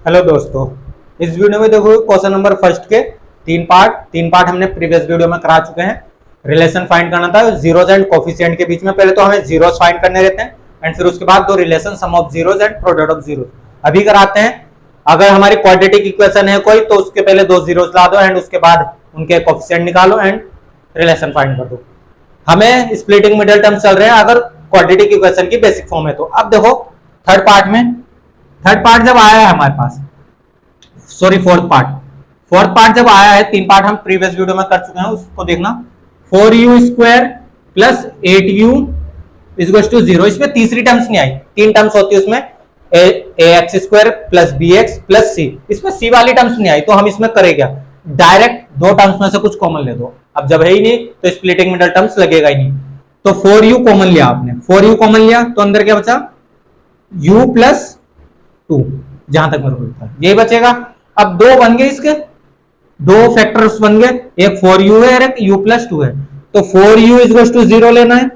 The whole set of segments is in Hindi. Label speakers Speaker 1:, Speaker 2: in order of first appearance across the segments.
Speaker 1: हेलो दोस्तों, इस वीडियो में देखो क्वेश्चन नंबर फर्स्ट के तीन पार्ट हमने प्रीवियस वीडियो में करा चुके हैं। रिलेशन फाइंड करना था जीरोस एंड कोफिशिएंट के बीच में। पहले तो हमें जीरोस फाइंड करने रहते हैं एंड फिर उसके बाद दो relation sum of zeros and product of zeros अभी कराते हैं। अगर हमारी क्वाड्रेटिक इक्वेशन है कोई तो उसके पहले दो जीरोस ला दो एंड उसके बाद उनके कोफिशिएंट निकालो एंड रिलेशन फाइंड कर दो। हमें स्प्लिटिंग मिडिल टर्म्स चल रहे हैं अगर क्वाड्रेटिक इक्वेशन की बेसिक फॉर्म है तो। अब देखो थर्ड पार्ट जब आया है हमारे पास, सॉरी फोर्थ पार्ट जब आया है, तीन पार्ट हम प्रीवियस वीडियो में कर चुके हैं, उसको देखना। 4u² plus 8u equals to 0। इसमें तीसरी टर्म्स नहीं आई, तीन टर्म्स होती है उसमें, ax² plus bx plus c। इसमें c वाली टर्म्स नहीं आई तो हम इसमें करें क्या, डायरेक्ट दो टर्म्स में से कुछ कॉमन ले दो। अब जब है ही नहीं तो स्प्लिटिंग मिडल टर्म्स लगेगा ही नहीं। तो 4u कॉमन लिया आपने, 4u कॉमन लिया तो अंदर क्या बचा, u प्लस 2, जहां तक मेरे को लगता है यही बचेगा। अब दो बन गए, इसके दो फैक्टर्स बन गए, एक 4u है और एक u प्लस 2 है। तो 4u इक्वल्स टू 0 लेना है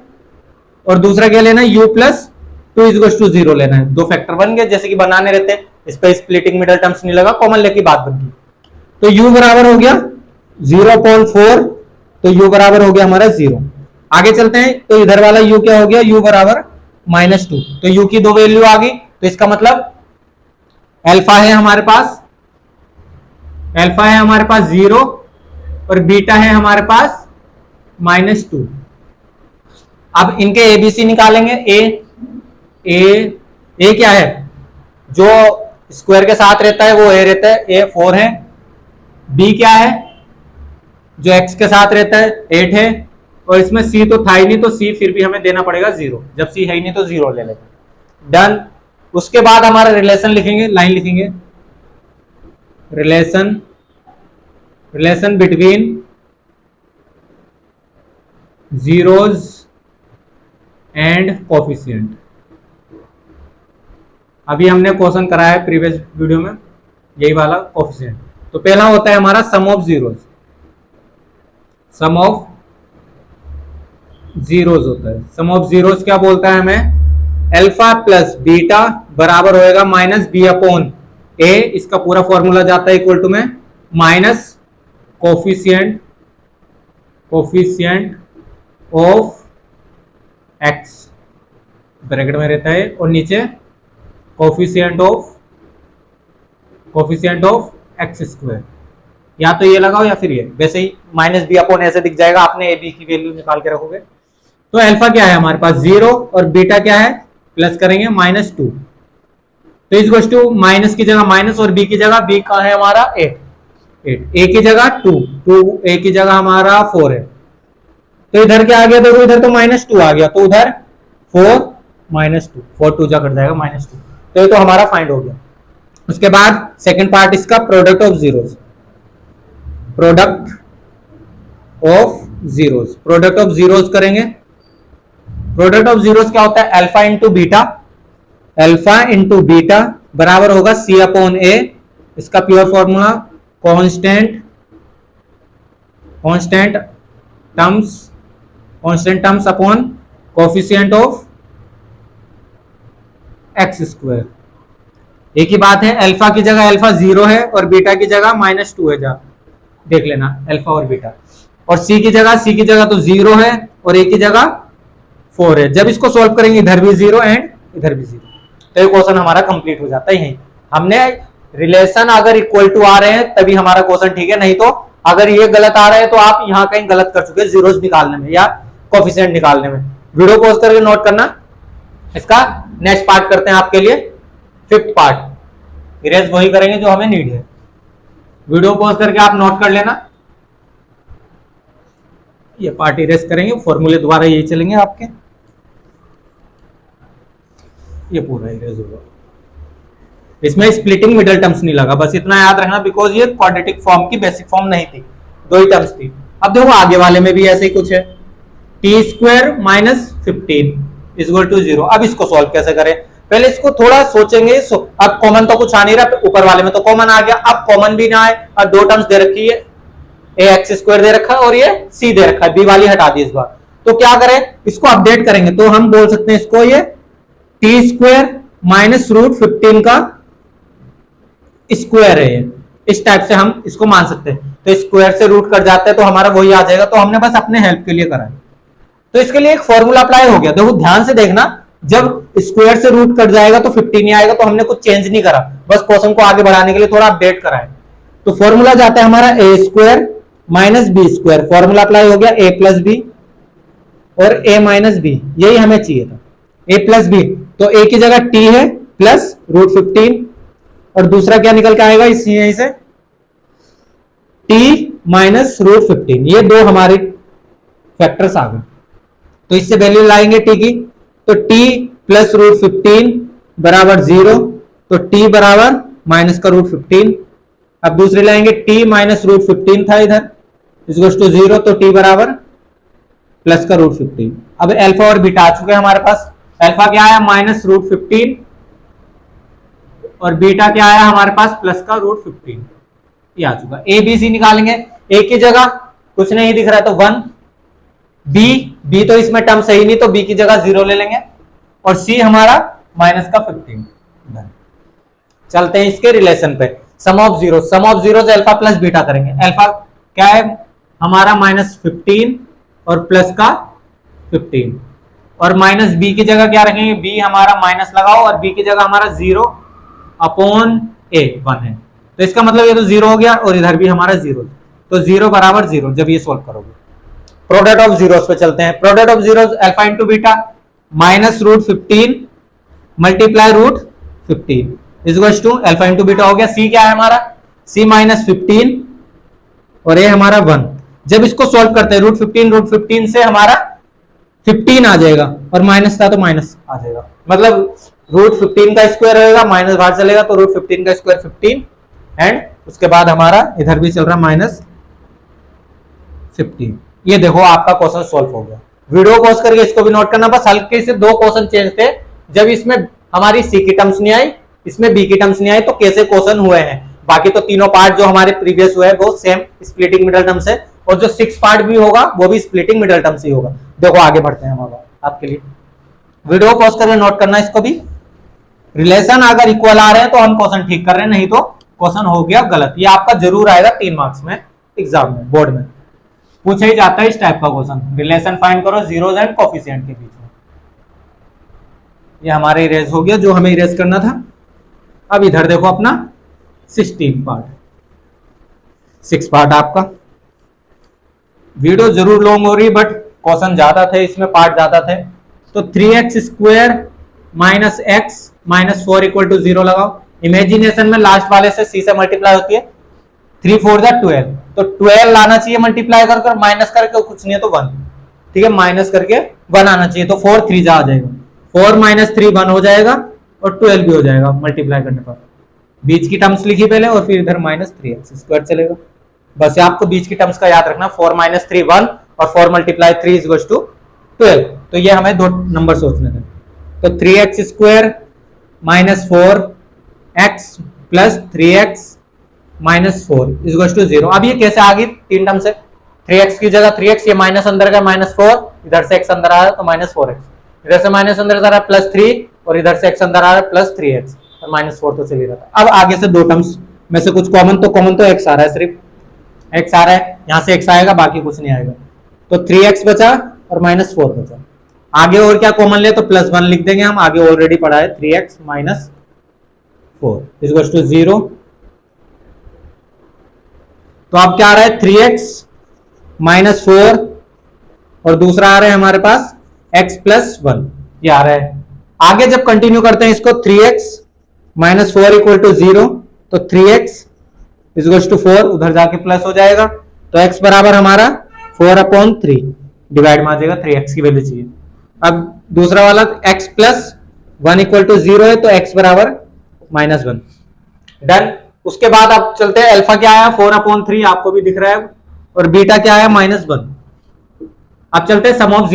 Speaker 1: और दूसरा क्या लेना है, u प्लस 2 इक्वल्स टू 0 लेना है। दो फैक्टर बन गए जैसे कि बनाने रहते हैं, इस पर स्प्लिटिंग मिडल टर्म्स नहीं लगा, कॉमन लेके बात बन गई। तो u बराबर हो गया 0.4, तो u बराबर हो गया हमारा 0। आगे चलते हैं तो इधर वाला u क्या हो गया, u बराबर -2। तो u की दो वैल्यू आ गई, तो इसका मतलब अल्फा है हमारे पास, 0 और बीटा है हमारे पास -2। अब इनके एबीसी निकालेंगे। ए क्या है, जो स्क्वायर के साथ रहता है वो ए रहता है, ए 4 है। बी क्या है, जो एक्स के साथ रहता है 8 है। और इसमें सी तो था ही नहीं तो सी फिर भी हमें देना पड़ेगा 0, जब सी है ही नहीं तो 0 ले लेंगे। डन। उसके बाद हमारा रिलेशन लिखेंगे, लाइन लिखेंगे, relation between zeros and coefficient. अभी हमने क्वेश्चन कराया है प्रीवियस वीडियो में, यही वाला कोफिशिएंट। तो पहला होता है हमारा sum of zeros, sum of zeros क्या बोलता है हमें, अल्फा प्लस बीटा बराबर होएगा -b अपॉन a। इसका पूरा फॉर्मूला जाता है इक्वल टू में minus coefficient of x bracket में रहता है और नीचे कोफिशिएंट ऑफ x²। या तो ये लगाओ या फिर ये, वैसे ही -b अपॉन ऐसे दिख जाएगा, आपने a b की वैल्यू निकाल के रखोगे। तो अल्फा क्या है हमारे पास 0 और बीटा क्या है, प्लस करेंगे -2। तो इस टू माइनस की जगह माइनस और b की जगह, b का है हमारा 8, a की जगह 2, a की जगह हमारा 4 है। तो इधर क्या आ गया, देखो इधर तो -2 आ गया, तो उधर 4 2 जा कट जाएगा -2। तो ये तो हमारा फाइंड हो गया। उसके बाद सेकंड पार्ट इसका प्रोडक्ट ऑफ जीरोस करेंगे। प्रोडक्ट ऑफ जीरोस क्या होता है, अल्फा इंटू बीटा बराबर होगा c अपॉन a। इसका pure formula constant terms upon coefficient of x²। एक ही बात है, अल्फा की जगह अल्फा 0 है और बीटा की जगह -2 है, जा देख लेना अल्फा और बीटा। और c की जगह तो 0 है और a की जगह 4 है। जब इसको सॉल्व करेंगे इधर भी 0 एंड इधर भी 0, तो ये क्वेश्चन हमारा कंप्लीट हो जाता है। यही हमने रिलेशन अगर इक्वल टू आ रहे हैं तभी हमारा क्वेश्चन ठीक है, नहीं तो अगर ये गलत आ रहा है तो आप यहाँ कहीं गलत कर चुके हैं जीरोस निकालने में या कोफिशिएंट निकालने में। वीडियो पॉज करके नोट करना। इसका नेक्स्ट पार्ट करते हैं आपके लिए, फिफ्थ पार्ट। इरेज वही करेंगे जो हमें नीड है। वीडियो पॉज करके आप नोट कर लेना, ये पार्ट इरेज करेंगे, फॉर्मूले दोबारा यही चलेंगे आपके, ये पूरा इरेज होगा। इसमें स्प्लिटिंग मिडल टर्म्स नहीं लगा, बस इतना याद रखना, बिकॉज ये क्वाड्रेटिक फॉर्म की बेसिक फॉर्म नहीं थी, दो ही टर्म्स थी। अब देखो आगे वाले में भी ऐसे ही कुछ है, t² - 15 इक्वल टू 0। अब इसको सॉल्व कैसे करें, पहले इसको थोड़ा सोचेंगे। अब कॉमन तो कुछ आ नहीं रहा, ऊपर वाले में तो कॉमन आ गया, अब कॉमन भी ना आए। अब दो टर्म्स दे रखी है, ax² दे रखा है और ये c दे रखा है, b वाली हटा दी इस बार। तो क्या करें, इसको अपडेट करेंगे तो हम बोल सकते हैं इसको ये t² - √15 का स्क्वायर है ये, इस टाइप से हम इसको मान सकते हैं। तो स्क्वायर से रूट कट जाते हैं तो हमारा वही आ जाएगा, तो हमने बस अपने हेल्प के लिए करा है। तो इसके लिए एक फॉर्मूला अप्लाई हो गया। देखो ध्यान से देखना, जब स्क्वायर से रूट कट जाएगा तो 15 ही आएगा, तो हमने कुछ चेंज नहीं करा, बस क्वेश्चन को आगे बढ़ाने के लिए थोड़ा अपडेट करा है। तो फॉर्मूला जाता है हमारा a square minus b square, formula apply हो गया ए प्लस बी और ए माइनस बी, यही हमें चाहिए था, ए प्लस बी। तो ए की जगह टी है प्लस रूट 15 और दूसरा क्या निकल के आएगा इसी यहीं से टी माइनस रूट 15, ये दो हमारे फैक्टर्स आ गए। तो इससे वैल्यू लाएंगे टी की, तो टी प्लस रूट 15 बराबर 0, तो टी बराबर माइनस का रूट 15। अब दूसरे लाएंगे टी माइनस रूट 15 था इधर, इज टू 0, तो टी बराबर प्लस का रूट 15। अब अल्फा और बीटा आ चुके हैं हमारे पास। अल्फा क्या आया माइनस रूट 15 और बीटा क्या आया हमारे पास प्लस का रूट 15, ये आ चुका। ए बी सी निकालेंगे, ए की जगह कुछ नहीं दिख रहा है तो 1, बी तो इसमें टर्म सही नहीं, तो बी की जगह 0 ले लेंगे और सी हमारा माइनस का 15। चलते हैं इसके रिलेशन पे, sum of zeros alpha plus beta करेंगे। अल्फा क्या है हमारा माइनस 15 और प्लस का 15, और माइनस बी की जगह क्या रखेंगे, बी हमारा माइनस लगाओ और बी की जगह हमारा 0 अपॉन ए 1 है, तो इसका मतलब ये तो 0 हो गया और इधर भी हमारा 0, तो 0 बराबर 0 जब ये सोल्व करोगे। प्रोडक्ट ऑफ जीरोस पे चलते हैं। Product of zeros alpha into beta minus root 15 multiply root 15 is to alpha into beta हो गया। सी क्या है हमारा, सी माइनस 15 और ए हमारा 1। जब इसको सॉल्व करते हैं रूट 15 से हमारा 15 आ जाएगा और माइनस था तो माइनस आ जाएगा, मतलब रूट 15 का स्क्वायर रहेगा, माइनस बाहर चलेगा तो रूट 15 का स्क्वायर 15 एंड उसके बाद हमारा इधर भी चल रहा माइनस 15। ये देखो आपका क्वेश्चन सॉल्व हो गया। वीडियो पॉज करके इसको भी नोट करना, बस हल्के से दो क्वेश्चन चेंज थे, जब इसमें हमारी सी की टर्म्स नहीं आई, इसमें बी की टर्म्स नहीं आई, तो कैसे क्वेश्चन हुए हैं। बाकी तो तीनों पार्ट जो हमारे प्रीवियस हुए हैं वो सेम स्प्लिटिंग मिडल टर्म से, और जो 6 पार्ट भी होगा वो भी स्प्लिटिंग मिडल टर्म से ही होगा। देखो आगे बढ़ते हैं हम आपके लिए, वीडियो पॉज करके नोट करना इसको भी। रिलेशन अगर इक्वल आ रहे हैं तो हम क्वेश्चन ठीक कर रहे हैं, नहीं तो क्वेश्चन हो गया गलत। ये आपका जरूर आएगा 3 मार्क्स में एग्जाम में, बोर्ड में पूछा ही जाता है इस टाइप का क्वेश्चन। रिलेशन फाइंड करो जीरोस एंड कोफिशिएंट के बीच में। ये हमारा इरेज हो गया जो हमें इरेज करना था। अब इधर देखो अपना 16 पार्ट, 6 पार्ट आपका। वीडियो जरूर लॉन्ग हो रही बट क्वेश्चन ज्यादा थे इसमें, पार्ट ज्यादा थे। तो 3x square minus x minus 4 equal to 0 लगाओ। इमेजिनेशन में लास्ट वाले से सी से मल्टीप्लाई होती है, 3 4 जा 12, तो 12 लाना चाहिए मल्टीप्लाई कर कर, माइनस करके कुछ नहीं है तो 1, ठीक है, माइनस करके 1 आना चाहिए, तो 4 3 जा आ जाएगा, 4 माइनस 3 1 हो जाएगा और 12 भी हो जाएगा मल्टीप्लाई करने पर। बीच की टर्म्स लिखी पहले और फिर इधर माइनस 3x स्क्वायर चलेगा। बस आपको बीच की टर्म्स का याद रखना, 4 माइनस 3 1 और 4 मल्टीप्लाई 3 इज टू 12। तो ये हमें दो नंबर सोचने थे। तो 3x square minus 4x plus 3x minus 4 is to 0। अब ये कैसे आ गई 3 टर्म से, 3x की जगह 3x, ये माइनस अंदर का माइनस 4, इधर से x अंदर आ रहा है तो माइनस 4x, इधर से माइनस अंदर आ रहा है प्लस 3 और इधर से x अंदर आ रहा है प्लस 3x और माइनस 4 तो चल ही रहा था। अब आगे से दो टर्म्स में से कुछ कॉमन तो x आ रहा है, सिर्फ x आ रहा है, यहाँ से x आएगा बाकी कुछ नहीं आएगा, तो 3x बचा और माइनस 4 बचा। आगे और क्या कॉमन ले तो प्लस 1 लिख देंगे हम, आगे ऑलरेडी पढ़ा है 3x माइनस 4 इज टू 0। तो अब क्या आ रहा है 3x माइनस 4 और दूसरा आ रहा है हमारे पास x प्लस 1, ये आ रहा है। आगे जब कंटिन्यू करते हैं इसको 3x माइनस 4 इक्वल टू 0, तो 3x इज टू 4 उधर जाके प्लस हो जाएगा, तो x बराबर हमारा 4/3 डिवाइड में आ जाएगा, 3x की वैल्यू चाहिए। अब दूसरा वाला x प्लस 1 इक्वल टू 0 है, तो x बराबर -1। डन। उसके बाद आप चलते हैं, अल्फा क्या आया 4/3 आपको भी दिख रहा है, और बीटा क्या आया -1। अब चलते हैं सम ऑफ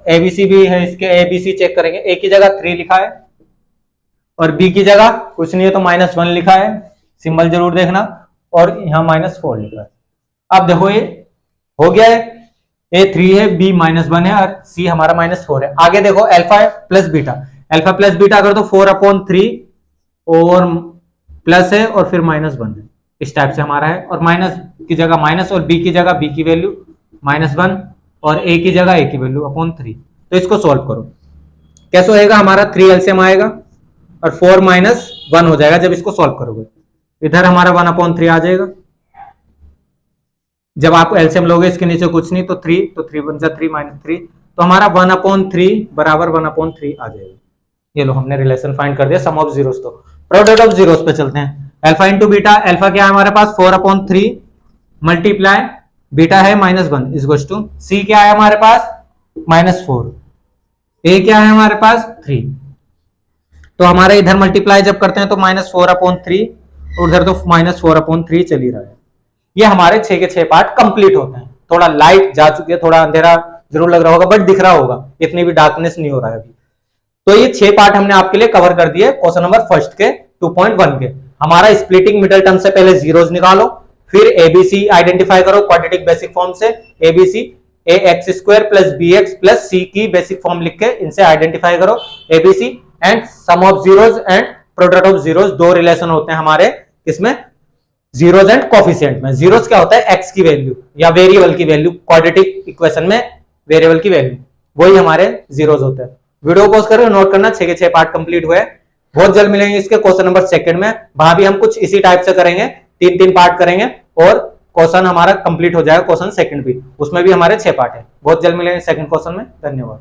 Speaker 1: एबीसी भी है इसके, एबीसी चेक करेंगे। ए की जगह 3 लिखा है और बी की जगह कुछ नहीं है तो -1 लिखा है, सिंबल जरूर देखना, और यहाँ -4 लिखा है। अब देखो ये हो गया है, ए 3 है, बी -1 है और सी हमारा -4 है। आगे देखो alpha plus beta, alpha plus beta कर दो 4/3 और प्लस है और फिर -1 है, इस टाइप से हमारा है। और माइनस की जगह माइनस और बी की जगह बी की वैल्यू -1 और ए की जगह ए की वैल्यू अपॉन 3। तो इसको सॉल्व करो, कैसे होएगा हमारा 3 एलसीएम आएगा और 4 - 1 हो जाएगा जब इसको सॉल्व करोगे। इधर हमारा 1/3 आ जाएगा। जब आप एलसीएम लोगे इसके नीचे कुछ नहीं तो 3, तो 3 बन जा 3 - 3, तो हमारा 1/3 बराबर 1/3 आ जाएगा। ये लो हमने रिलेशन फाइंड कर दिया सम ऑफ जीरोस। तो प्रोडक्ट ऑफ जीरोस पे चलते हैं। अल्फा इंटू बीटा, अल्फा क्या है हमारे पास 4/3 मल्टीप्लाई बीटा है -1 इज टू सी क्या है हमारे पास -4, ए क्या है हमारे पास 3। तो हमारे इधर मल्टीप्लाई जब करते हैं तो -4/3 और उधर तो -4/3 चल ही रहा है। ये हमारे 6 के 6 पार्ट कंप्लीट होते हैं। थोड़ा लाइट जा चुकी है, थोड़ा अंधेरा जरूर लग रहा होगा बट दिख रहा होगा, इतनी भी डार्कनेस नहीं हो रहा है अभी। तो ये 6 पार्ट हमने आपके लिए कवर कर दिए क्वेश्चन नंबर फर्स्ट के 2.1 के। हमारा स्प्लिटिंग मिडल टर्म से पहले जीरोस निकालो, फिर एबीसी आइडेंटिफाई करो क्वाड्रेटिक बेसिक फॉर्म से। एबीसी ax² + bx + c की बेसिक फॉर्म लिख के इनसे आइडेंटिफाई करो ABC. And sum of zeros and product of zeros, दो रिलेशन होते हैं हमारे इसमें जीरोस एंड कोफिशिएंट में। जीरोस क्या होता है एक्स की वैल्यू या वेरिएबल की वैल्यू, क्वाड्रेटिक इक्वेशन में वेरिएबल की वैल्यू, वही हमारे जीरोस होते हैं। वीडियो पॉज करो, नोट करना 6 के 6 पार्ट कंप्लीट हुए। बहुत जल्द मिलेंगे इसके क्वेश्चन नंबर सेकंड में, वहां भी हम कुछ इसी टाइप से करेंगे, 3-3 पार्ट करेंगे और क्वेश्चन हमारा कंप्लीट हो जाएगा क्वेश्चन सेकंड भी, उसमें भी हमारे 6 पार्ट है। बहुत जल्द मिलेंगे सेकंड क्वेश्चन में। धन्यवाद।